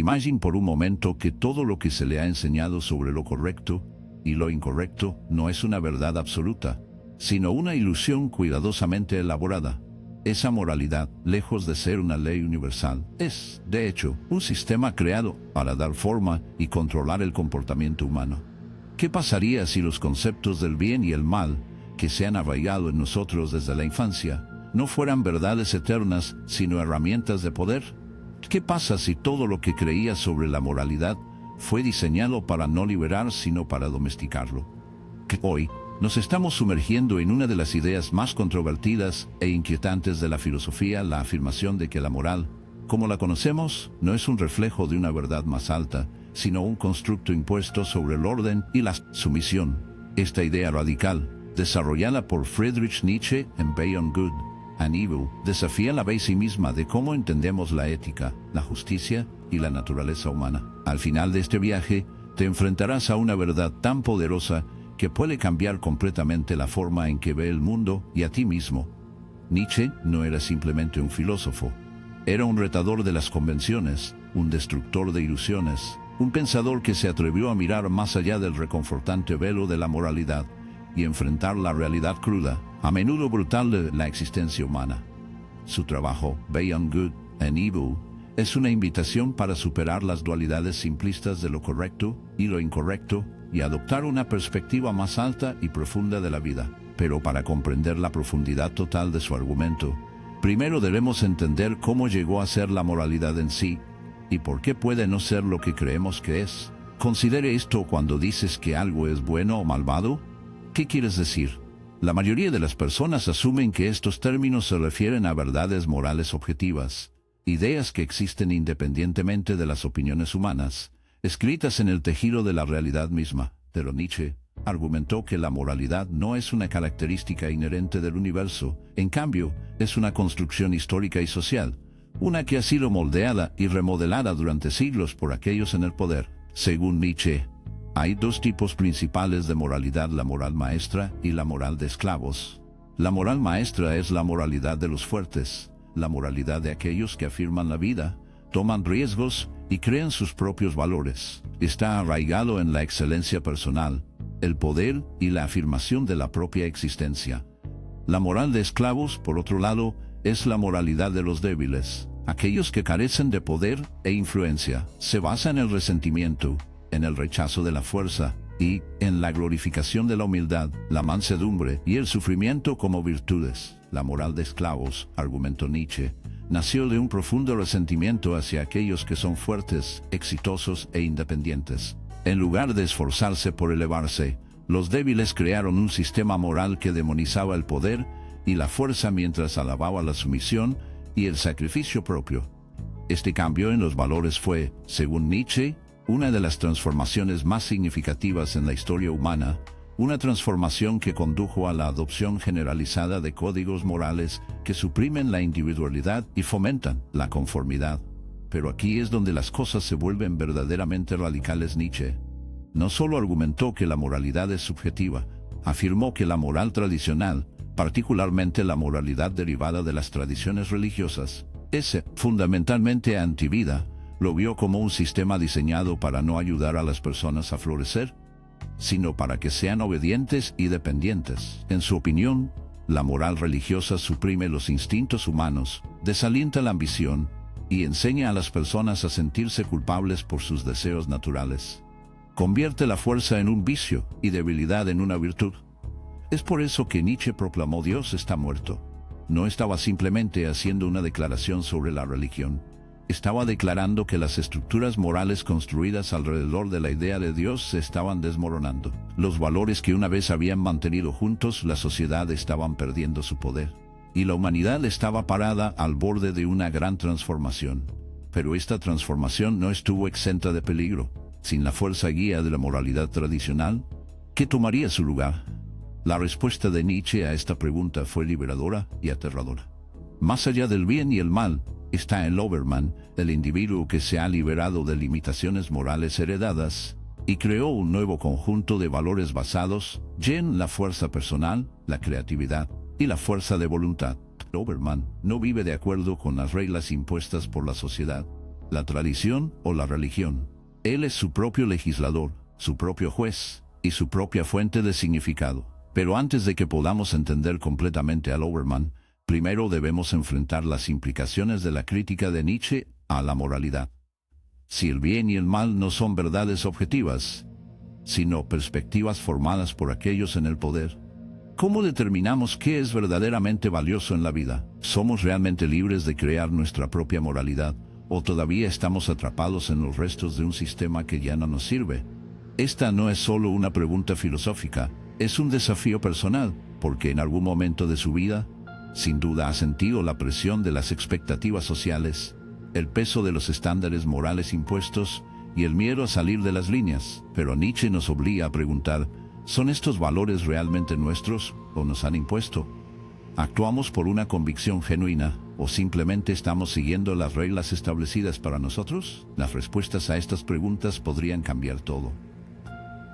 Imagine por un momento que todo lo que se le ha enseñado sobre lo correcto y lo incorrecto no es una verdad absoluta, sino una ilusión cuidadosamente elaborada. Esa moralidad, lejos de ser una ley universal, es, de hecho, un sistema creado para dar forma y controlar el comportamiento humano. ¿Qué pasaría si los conceptos del bien y el mal, que se han arraigado en nosotros desde la infancia, no fueran verdades eternas, sino herramientas de poder? ¿Qué pasa si todo lo que creías sobre la moralidad fue diseñado para no liberar, sino para domesticarlo? Hoy, nos estamos sumergiendo en una de las ideas más controvertidas e inquietantes de la filosofía, la afirmación de que la moral, como la conocemos, no es un reflejo de una verdad más alta, sino un constructo impuesto sobre el orden y la sumisión. Esta idea radical, desarrollada por Friedrich Nietzsche en Beyond Good and Evil, desafía la base misma de cómo entendemos la ética, la justicia y la naturaleza humana. Al final de este viaje, te enfrentarás a una verdad tan poderosa que puede cambiar completamente la forma en que ve el mundo y a ti mismo. Nietzsche no era simplemente un filósofo, era un retador de las convenciones, un destructor de ilusiones, un pensador que se atrevió a mirar más allá del reconfortante velo de la moralidad y enfrentar la realidad cruda, a menudo brutal, de la existencia humana. Su trabajo, Beyond Good and Evil, es una invitación para superar las dualidades simplistas de lo correcto y lo incorrecto y adoptar una perspectiva más alta y profunda de la vida. Pero para comprender la profundidad total de su argumento, primero debemos entender cómo llegó a ser la moralidad en sí y por qué puede no ser lo que creemos que es. Considere esto cuando dices que algo es bueno o malvado. ¿Qué quieres decir? La mayoría de las personas asumen que estos términos se refieren a verdades morales objetivas, ideas que existen independientemente de las opiniones humanas, escritas en el tejido de la realidad misma. Pero Nietzsche argumentó que la moralidad no es una característica inherente del universo, en cambio, es una construcción histórica y social, una que ha sido moldeada y remodelada durante siglos por aquellos en el poder. Según Nietzsche, hay dos tipos principales de moralidad: la moral maestra y la moral de esclavos. La moral maestra es la moralidad de los fuertes, la moralidad de aquellos que afirman la vida, toman riesgos y creen sus propios valores. Está arraigado en la excelencia personal, el poder y la afirmación de la propia existencia. La moral de esclavos, por otro lado, es la moralidad de los débiles, aquellos que carecen de poder e influencia. Se basa en el resentimiento, en el rechazo de la fuerza y en la glorificación de la humildad, la mansedumbre y el sufrimiento como virtudes. La moral de esclavos, argumentó Nietzsche, nació de un profundo resentimiento hacia aquellos que son fuertes, exitosos e independientes. En lugar de esforzarse por elevarse, los débiles crearon un sistema moral que demonizaba el poder y la fuerza mientras alababa la sumisión y el sacrificio propio. Este cambio en los valores fue, según Nietzsche, una de las transformaciones más significativas en la historia humana, una transformación que condujo a la adopción generalizada de códigos morales que suprimen la individualidad y fomentan la conformidad. Pero aquí es donde las cosas se vuelven verdaderamente radicales. Nietzsche no solo argumentó que la moralidad es subjetiva, afirmó que la moral tradicional, particularmente la moralidad derivada de las tradiciones religiosas, es fundamentalmente antivida. Lo vio como un sistema diseñado para no ayudar a las personas a florecer, sino para que sean obedientes y dependientes. En su opinión, la moral religiosa suprime los instintos humanos, desalienta la ambición y enseña a las personas a sentirse culpables por sus deseos naturales. Convierte la fuerza en un vicio y debilidad en una virtud. Es por eso que Nietzsche proclamó: Dios está muerto. No estaba simplemente haciendo una declaración sobre la religión. Estaba declarando que las estructuras morales construidas alrededor de la idea de Dios se estaban desmoronando. Los valores que una vez habían mantenido juntos la sociedad estaban perdiendo su poder, y la humanidad estaba parada al borde de una gran transformación. Pero esta transformación no estuvo exenta de peligro. Sin la fuerza guía de la moralidad tradicional, ¿qué tomaría su lugar? La respuesta de Nietzsche a esta pregunta fue liberadora y aterradora. Más allá del bien y el mal, está el Overman, el individuo que se ha liberado de limitaciones morales heredadas y creó un nuevo conjunto de valores basados en la fuerza personal, la creatividad y la fuerza de voluntad. El Overman no vive de acuerdo con las reglas impuestas por la sociedad. la tradición o la religión. Él es su propio legislador, su propio juez y su propia fuente de significado. Pero antes de que podamos entender completamente al Overman, primero debemos enfrentar las implicaciones de la crítica de Nietzsche a la moralidad. Si el bien y el mal no son verdades objetivas, sino perspectivas formadas por aquellos en el poder, ¿cómo determinamos qué es verdaderamente valioso en la vida? ¿Somos realmente libres de crear nuestra propia moralidad, o todavía estamos atrapados en los restos de un sistema que ya no nos sirve? Esta no es solo una pregunta filosófica, es un desafío personal, porque en algún momento de su vida, sin duda ha sentido la presión de las expectativas sociales, el peso de los estándares morales impuestos y el miedo a salir de las líneas. Pero Nietzsche nos obliga a preguntar, ¿son estos valores realmente nuestros o nos han impuesto? ¿Actuamos por una convicción genuina o simplemente estamos siguiendo las reglas establecidas para nosotros? Las respuestas a estas preguntas podrían cambiar todo.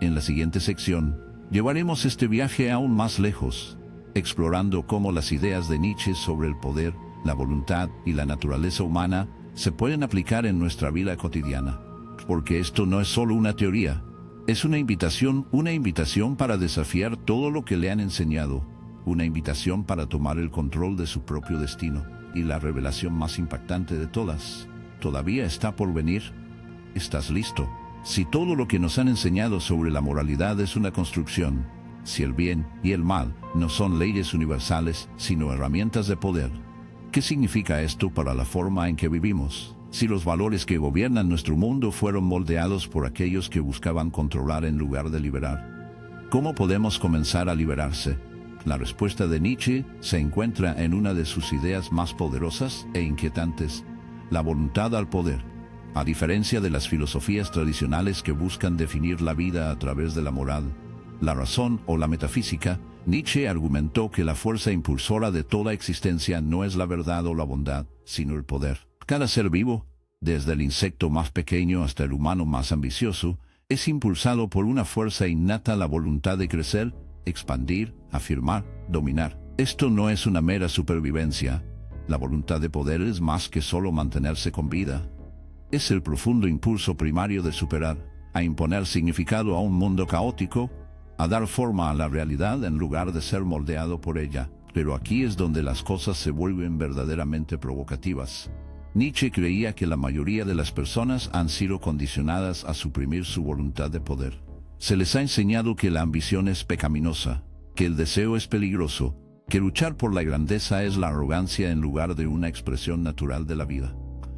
En la siguiente sección, llevaremos este viaje aún más lejos, explorando cómo las ideas de Nietzsche sobre el poder, la voluntad y la naturaleza humana se pueden aplicar en nuestra vida cotidiana. Porque esto no es solo una teoría, es una invitación para desafiar todo lo que le han enseñado, una invitación para tomar el control de su propio destino, y la revelación más impactante de todas, todavía está por venir. ¿Estás listo? Si todo lo que nos han enseñado sobre la moralidad es una construcción, si el bien y el mal no son leyes universales, sino herramientas de poder, ¿qué significa esto para la forma en que vivimos? Si los valores que gobiernan nuestro mundo fueron moldeados por aquellos que buscaban controlar en lugar de liberar, ¿cómo podemos comenzar a liberarse? La respuesta de Nietzsche se encuentra en una de sus ideas más poderosas e inquietantes, la voluntad al poder. A diferencia de las filosofías tradicionales que buscan definir la vida a través de la moral, la razón o la metafísica, Nietzsche argumentó que la fuerza impulsora de toda existencia no es la verdad o la bondad, sino el poder. Cada ser vivo, desde el insecto más pequeño hasta el humano más ambicioso, es impulsado por una fuerza innata, la voluntad de crecer, expandir, afirmar, dominar. Esto no es una mera supervivencia. La voluntad de poder es más que solo mantenerse con vida. Es el profundo impulso primario de superar, a imponer significado a un mundo caótico, a dar forma a la realidad en lugar de ser moldeado por ella. Pero aquí es donde las cosas se vuelven verdaderamente provocativas. Nietzsche creía que la mayoría de las personas han sido condicionadas a suprimir su voluntad de poder. Se les ha enseñado que la ambición es pecaminosa, que el deseo es peligroso, que luchar por la grandeza es la arrogancia en lugar de una expresión natural de la vida.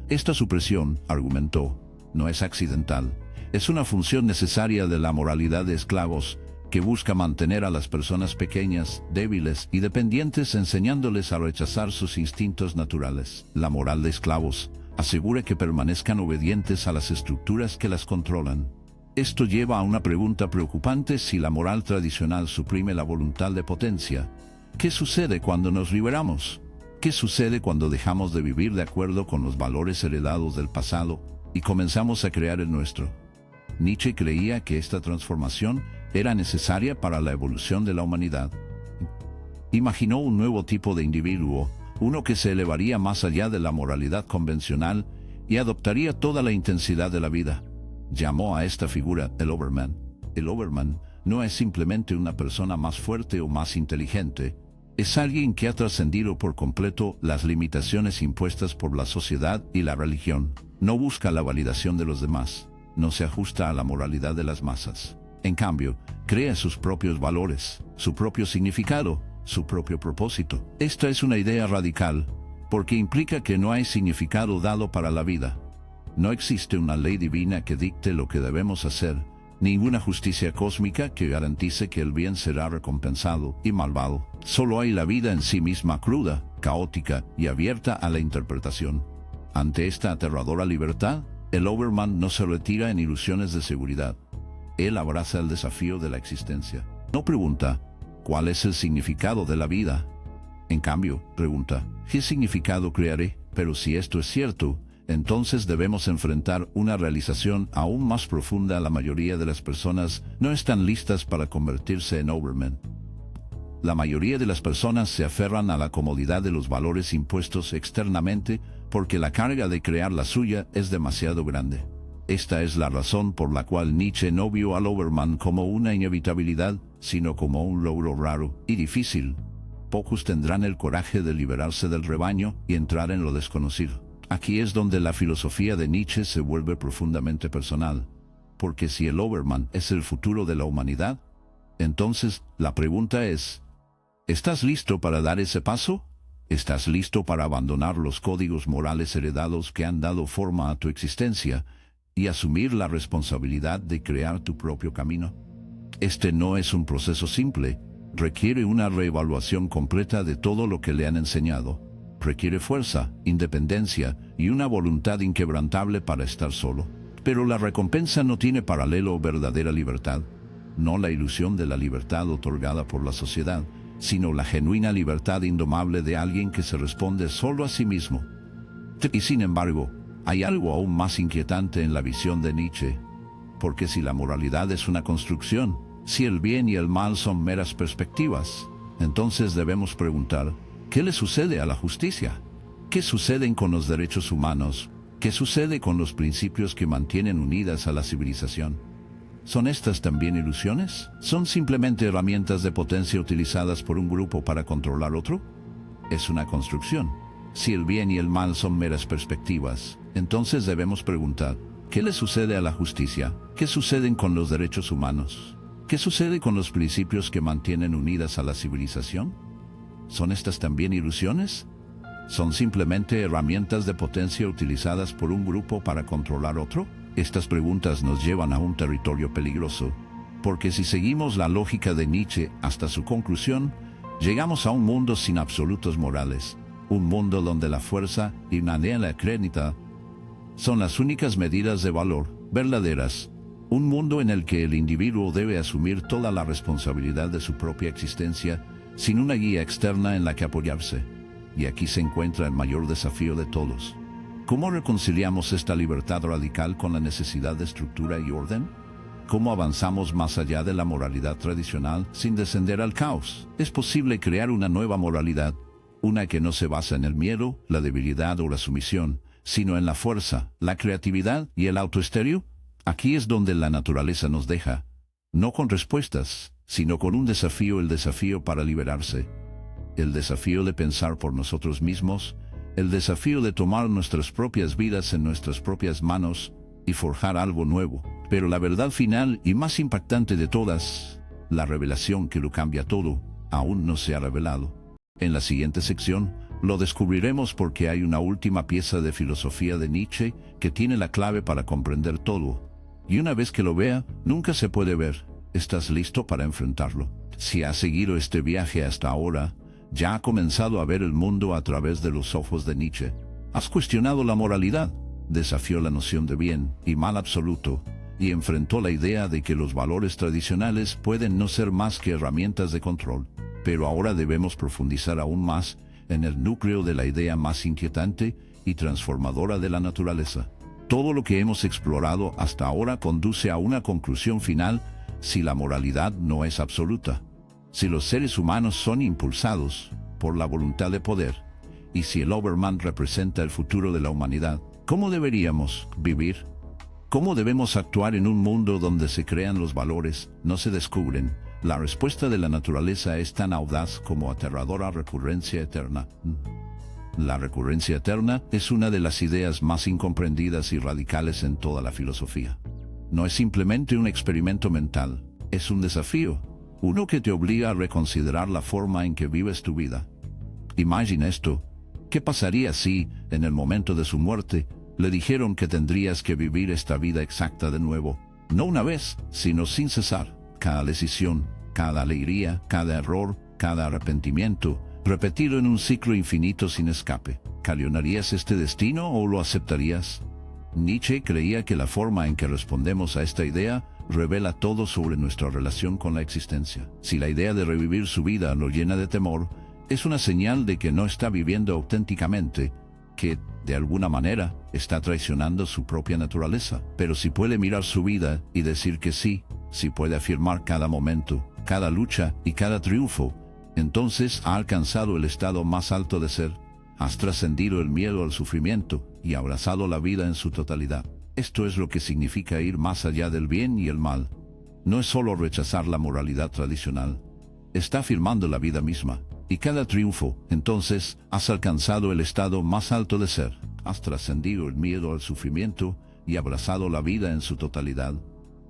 Esta supresión, argumentó, no es accidental, es una función necesaria de la moralidad de esclavos, que busca mantener a las personas pequeñas, débiles y dependientes, enseñándoles a rechazar sus instintos naturales. La moral de esclavos asegura que permanezcan obedientes a las estructuras que las controlan. Esto lleva a una pregunta preocupante: si la moral tradicional suprime la voluntad de potencia, ¿qué sucede cuando nos liberamos? ¿Qué sucede cuando dejamos de vivir de acuerdo con los valores heredados del pasado y comenzamos a crear el nuestro? Nietzsche creía que esta transformación era necesaria para la evolución de la humanidad. Imaginó un nuevo tipo de individuo, uno que se elevaría más allá de la moralidad convencional y adoptaría toda la intensidad de la vida. Llamó a esta figura el Overman. El Overman no es simplemente una persona más fuerte o más inteligente, es alguien que ha trascendido por completo las limitaciones impuestas por la sociedad y la religión. No busca la validación de los demás, no se ajusta a la moralidad de las masas. En cambio, crea sus propios valores, su propio significado, su propio propósito. Esta es una idea radical, porque implica que no hay significado dado para la vida. No existe una ley divina que dicte lo que debemos hacer, ninguna justicia cósmica que garantice que el bien será recompensado y malvado. Solo hay la vida en sí misma, cruda, caótica y abierta a la interpretación. Ante esta aterradora libertad, el Overman no se retira en ilusiones de seguridad. Él abraza el desafío de la existencia. No pregunta, ¿cuál es el significado de la vida? En cambio, pregunta, ¿qué significado crearé? Pero si esto es cierto, entonces debemos enfrentar una realización aún más profunda. La mayoría de las personas no están listas para convertirse en Overman. La mayoría de las personas se aferran a la comodidad de los valores impuestos externamente, porque la carga de crear la suya es demasiado grande. Esta es la razón por la cual Nietzsche no vio al Overman como una inevitabilidad, sino como un logro raro y difícil. Pocos tendrán el coraje de liberarse del rebaño y entrar en lo desconocido. Aquí es donde la filosofía de Nietzsche se vuelve profundamente personal, porque si el Overman es el futuro de la humanidad, entonces la pregunta es, ¿estás listo para dar ese paso? ¿Estás listo para abandonar los códigos morales heredados que han dado forma a tu existencia y asumir la responsabilidad de crear tu propio camino? Este no es un proceso simple, requiere una reevaluación completa de todo lo que le han enseñado. Requiere fuerza, independencia y una voluntad inquebrantable para estar solo. Pero la recompensa no tiene paralelo o verdadera libertad, no la ilusión de la libertad otorgada por la sociedad, sino la genuina libertad indomable de alguien que se responde solo a sí mismo. Y sin embargo, hay algo aún más inquietante en la visión de Nietzsche, porque si la moralidad es una construcción, si el bien y el mal son meras perspectivas, entonces debemos preguntar, ¿qué le sucede a la justicia? ¿Qué sucede con los derechos humanos? ¿Qué sucede con los principios que mantienen unidas a la civilización? ¿Son estas también ilusiones? ¿Son simplemente herramientas de potencia utilizadas por un grupo para controlar otro? Es una construcción. Si el bien y el mal son meras perspectivas, entonces debemos preguntar, ¿qué le sucede a la justicia? ¿Qué sucede con los derechos humanos? ¿Qué sucede con los principios que mantienen unidas a la civilización? ¿Son estas también ilusiones? ¿Son simplemente herramientas de potencia utilizadas por un grupo para controlar otro? Estas preguntas nos llevan a un territorio peligroso, porque si seguimos la lógica de Nietzsche hasta su conclusión, llegamos a un mundo sin absolutos morales, un mundo donde la fuerza y la crédita son las únicas medidas de valor verdaderas, un mundo en el que el individuo debe asumir toda la responsabilidad de su propia existencia sin una guía externa en la que apoyarse. Y aquí se encuentra el mayor desafío de todos. ¿Cómo reconciliamos esta libertad radical con la necesidad de estructura y orden? ¿Cómo avanzamos más allá de la moralidad tradicional sin descender al caos? ¿Es posible crear una nueva moralidad, una que no se basa en el miedo, la debilidad o la sumisión, sino en la fuerza, la creatividad y el autoestéreo? Aquí es donde la naturaleza nos deja, no con respuestas, sino con un desafío, el desafío para liberarse, el desafío de pensar por nosotros mismos, el desafío de tomar nuestras propias vidas en nuestras propias manos y forjar algo nuevo. Pero la verdad final y más impactante de todas, la revelación que lo cambia todo, aún no se ha revelado. En la siguiente sección, lo descubriremos porque hay una última pieza de filosofía de Nietzsche que tiene la clave para comprender todo. Y una vez que lo vea, nunca se puede ver. ¿Estás listo para enfrentarlo? Si has seguido este viaje hasta ahora, ya ha comenzado a ver el mundo a través de los ojos de Nietzsche. Has cuestionado la moralidad, desafió la noción de bien y mal absoluto, y enfrentó la idea de que los valores tradicionales pueden no ser más que herramientas de control. Pero ahora debemos profundizar aún más en el núcleo de la idea más inquietante y transformadora de la naturaleza. Todo lo que hemos explorado hasta ahora conduce a una conclusión final: si la moralidad no es absoluta, si los seres humanos son impulsados por la voluntad de poder, y si el Overman representa el futuro de la humanidad, ¿cómo deberíamos vivir? ¿Cómo debemos actuar en un mundo donde se crean los valores, no se descubren? La respuesta de la naturaleza es tan audaz como aterradora: recurrencia eterna. La recurrencia eterna es una de las ideas más incomprendidas y radicales en toda la filosofía. No es simplemente un experimento mental, es un desafío, uno que te obliga a reconsiderar la forma en que vives tu vida. Imagina esto: ¿qué pasaría si, en el momento de su muerte, le dijeron que tendrías que vivir esta vida exacta de nuevo? No una vez, sino sin cesar. Cada decisión, cada alegría, cada error, cada arrepentimiento, repetido en un ciclo infinito sin escape. ¿Cajonarías este destino o lo aceptarías? Nietzsche creía que la forma en que respondemos a esta idea revela todo sobre nuestra relación con la existencia. Si la idea de revivir su vida lo llena de temor, es una señal de que no está viviendo auténticamente, que, de alguna manera, está traicionando su propia naturaleza. Pero si puede mirar su vida y decir que sí, si puede afirmar cada momento, cada lucha y cada triunfo, entonces ha alcanzado el estado más alto de ser, Has trascendido el miedo al sufrimiento y abrazado la vida en su totalidad. Esto es lo que significa ir más allá del bien y el mal. No es solo rechazar la moralidad tradicional. Está afirmando la vida misma. Y cada triunfo, entonces, has alcanzado el estado más alto de ser. Has trascendido el miedo al sufrimiento y abrazado la vida en su totalidad.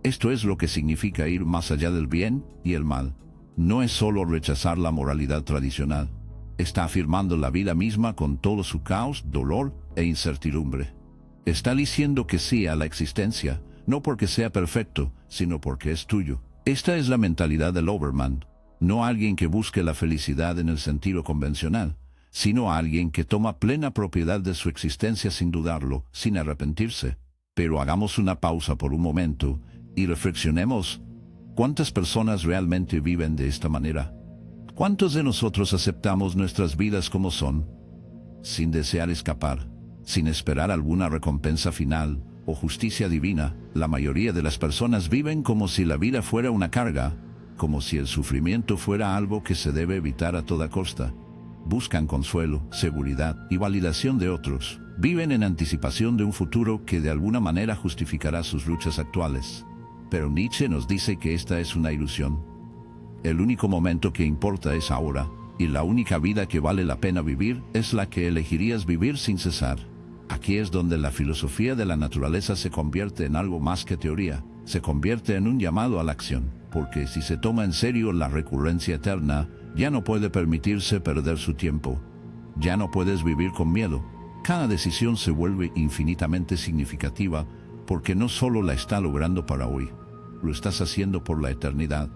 Esto es lo que significa ir más allá del bien y el mal. No es solo rechazar la moralidad tradicional. Está afirmando la vida misma con todo su caos, dolor e incertidumbre. Está diciendo que sí a la existencia, no porque sea perfecto, sino porque es tuyo. Esta es la mentalidad del Overman, no alguien que busque la felicidad en el sentido convencional, sino alguien que toma plena propiedad de su existencia sin dudarlo, sin arrepentirse. Pero hagamos una pausa por un momento y reflexionemos. ¿Cuántas personas realmente viven de esta manera? ¿Cuántos de nosotros aceptamos nuestras vidas como son, sin desear escapar, sin esperar alguna recompensa final o justicia divina? La mayoría de las personas viven como si la vida fuera una carga, como si el sufrimiento fuera algo que se debe evitar a toda costa. Buscan consuelo, seguridad y validación de otros. Viven en anticipación de un futuro que de alguna manera justificará sus luchas actuales. Pero Nietzsche nos dice que esta es una ilusión. El único momento que importa es ahora, y la única vida que vale la pena vivir es la que elegirías vivir sin cesar. Aquí es donde la filosofía de la naturaleza se convierte en algo más que teoría, se convierte en un llamado a la acción, porque si se toma en serio la recurrencia eterna, ya no puede permitirse perder su tiempo. Ya no puedes vivir con miedo. Cada decisión se vuelve infinitamente significativa, porque no solo la está logrando para hoy, lo estás haciendo por la eternidad.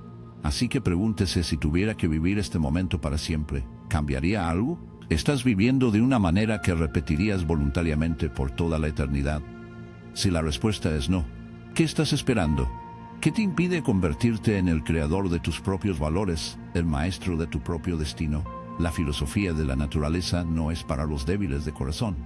Así que pregúntese, si tuviera que vivir este momento para siempre, ¿cambiaría algo? ¿Estás viviendo de una manera que repetirías voluntariamente por toda la eternidad? Si la respuesta es no, ¿qué estás esperando? ¿Qué te impide convertirte en el creador de tus propios valores, el maestro de tu propio destino? La filosofía de la naturaleza no es para los débiles de corazón.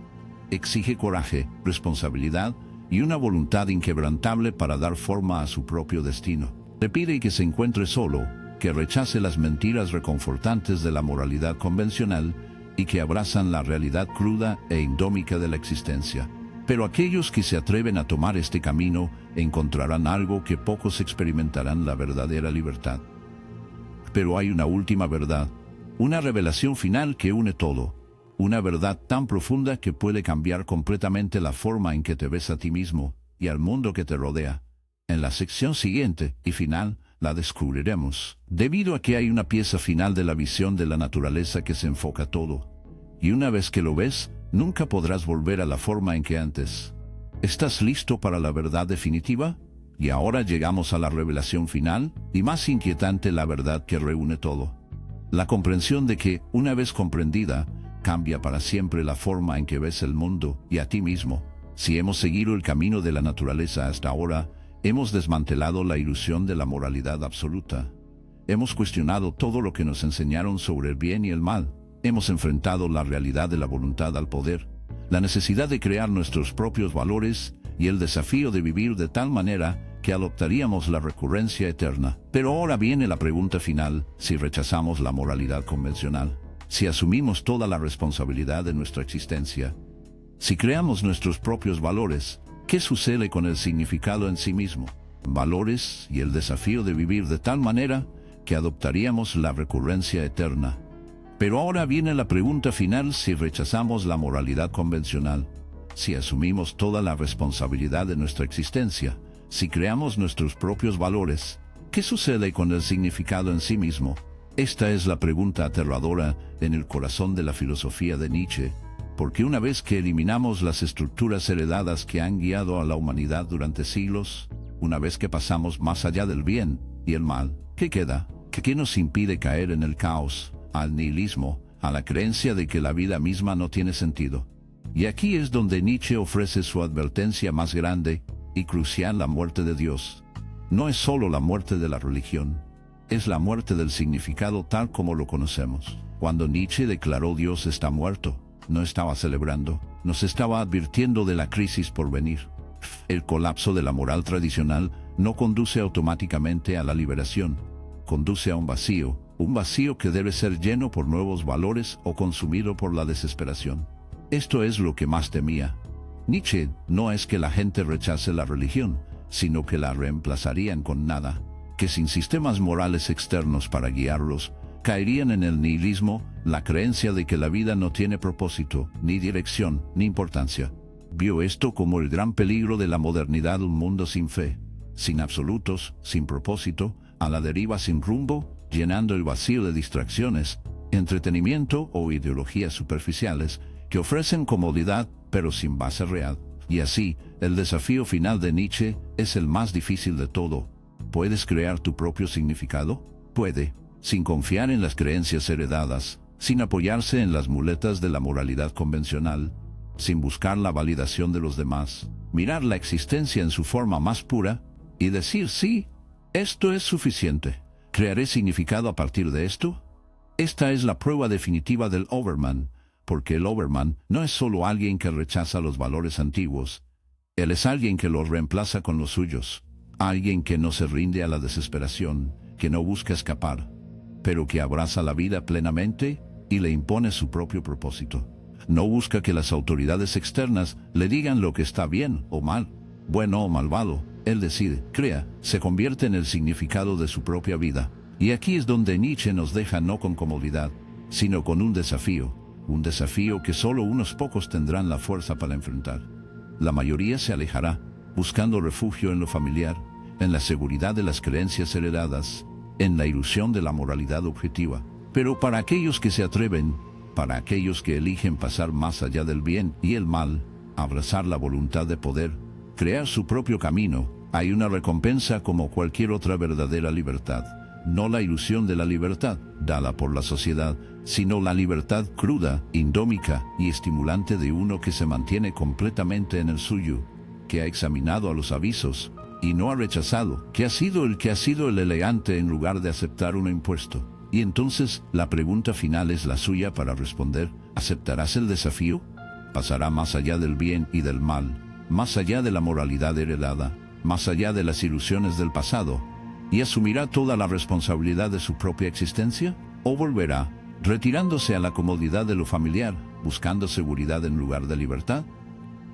Exige coraje, responsabilidad y una voluntad inquebrantable para dar forma a su propio destino. Le pide que se encuentre solo, que rechace las mentiras reconfortantes de la moralidad convencional y que abrazan la realidad cruda e indómita de la existencia. Pero aquellos que se atreven a tomar este camino encontrarán algo que pocos experimentarán: la verdadera libertad. Pero hay una última verdad, una revelación final que une todo, una verdad tan profunda que puede cambiar completamente la forma en que te ves a ti mismo y al mundo que te rodea. En la sección siguiente y final la descubriremos, debido a que hay una pieza final de la visión de la naturaleza que se enfoca todo. Y una vez que lo ves, nunca podrás volver a la forma en que antes. ¿Estás listo para la verdad definitiva? Y ahora llegamos a la revelación final y más inquietante, la verdad que reúne todo. La comprensión de que, una vez comprendida, cambia para siempre la forma en que ves el mundo y a ti mismo. Si hemos seguido el camino de la naturaleza hasta ahora, hemos desmantelado la ilusión de la moralidad absoluta. Hemos cuestionado todo lo que nos enseñaron sobre el bien y el mal. Hemos enfrentado la realidad de la voluntad al poder, la necesidad de crear nuestros propios valores y el desafío de vivir de tal manera que adoptaríamos la recurrencia eterna. Pero ahora viene la pregunta final: si rechazamos la moralidad convencional, si asumimos toda la responsabilidad de nuestra existencia, si creamos nuestros propios valores, ¿qué sucede con el significado en sí mismo? Valores y el desafío de vivir de tal manera que adoptaríamos la recurrencia eterna. Pero ahora viene la pregunta final: si rechazamos la moralidad convencional, si asumimos toda la responsabilidad de nuestra existencia, si creamos nuestros propios valores, ¿qué sucede con el significado en sí mismo? Esta es la pregunta aterradora en el corazón de la filosofía de Nietzsche. Porque una vez que eliminamos las estructuras heredadas que han guiado a la humanidad durante siglos, una vez que pasamos más allá del bien y el mal, ¿qué queda? ¿Qué nos impide caer en el caos, al nihilismo, a la creencia de que la vida misma no tiene sentido? Y aquí es donde Nietzsche ofrece su advertencia más grande y crucial: la muerte de Dios. No es solo la muerte de la religión, es la muerte del significado tal como lo conocemos. Cuando Nietzsche declaró Dios está muerto, no estaba celebrando, nos estaba advirtiendo de la crisis por venir. El colapso de la moral tradicional no conduce automáticamente a la liberación, conduce a un vacío, un vacío que debe ser lleno por nuevos valores o consumido por la desesperación. Esto es lo que más temía. Nietzsche no es que la gente rechace la religión, sino que la reemplazarían con nada, que sin sistemas morales externos para guiarlos, caerían en el nihilismo, la creencia de que la vida no tiene propósito, ni dirección, ni importancia. Vio esto como el gran peligro de la modernidad, un mundo sin fe, sin absolutos, sin propósito, a la deriva sin rumbo, llenando el vacío de distracciones, entretenimiento o ideologías superficiales que ofrecen comodidad pero sin base real. Y así, el desafío final de Nietzsche es el más difícil de todo. ¿Puedes crear tu propio significado? Puede, sin confiar en las creencias heredadas, sin apoyarse en las muletas de la moralidad convencional, sin buscar la validación de los demás, mirar la existencia en su forma más pura y decir sí, esto es suficiente. ¿Crearé significado a partir de esto? Esta es la prueba definitiva del Overman, porque el Overman no es solo alguien que rechaza los valores antiguos. Él es alguien que los reemplaza con los suyos, alguien que no se rinde a la desesperación, que no busca escapar, pero que abraza la vida plenamente y le impone su propio propósito. No busca que las autoridades externas le digan lo que está bien o mal, bueno o malvado. Él decide, crea, se convierte en el significado de su propia vida. Y aquí es donde Nietzsche nos deja no con comodidad, sino con un desafío que solo unos pocos tendrán la fuerza para enfrentar. La mayoría se alejará, buscando refugio en lo familiar, en la seguridad de las creencias heredadas, en la ilusión de la moralidad objetiva. Pero para aquellos que se atreven, para aquellos que eligen pasar más allá del bien y el mal, abrazar la voluntad de poder, crear su propio camino, hay una recompensa como cualquier otra verdadera libertad. No la ilusión de la libertad, dada por la sociedad, sino la libertad cruda, indómica y estimulante de uno que se mantiene completamente en el suyo, que ha examinado a los avisos y no ha rechazado, que ha sido el elegante en lugar de aceptar uno impuesto. Y entonces la pregunta final es la suya para responder: ¿aceptarás el desafío? ¿Pasará más allá del bien y del mal, más allá de la moralidad heredada, más allá de las ilusiones del pasado, y asumirá toda la responsabilidad de su propia existencia? ¿O volverá, retirándose a la comodidad de lo familiar, buscando seguridad en lugar de libertad?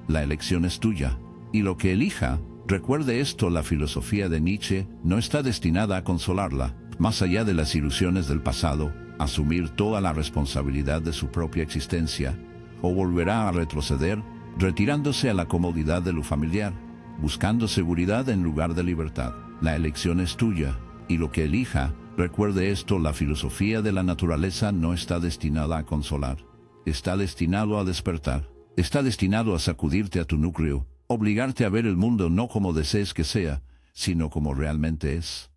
La elección es tuya, y lo que elija, recuerde esto: la filosofía de Nietzsche no está destinada a consolarla, más allá de las ilusiones del pasado, asumir toda la responsabilidad de su propia existencia, o volverá a retroceder, retirándose a la comodidad de lo familiar, buscando seguridad en lugar de libertad. La elección es tuya, y lo que elija, recuerde esto: la filosofía de la naturaleza no está destinada a consolar, está destinado a despertar, está destinado a sacudirte a tu núcleo, obligarte a ver el mundo no como desees que sea, sino como realmente es.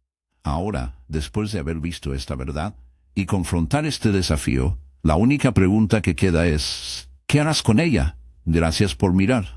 Ahora, después de haber visto esta verdad y confrontar este desafío, la única pregunta que queda es: ¿qué harás con ella? Gracias por mirar.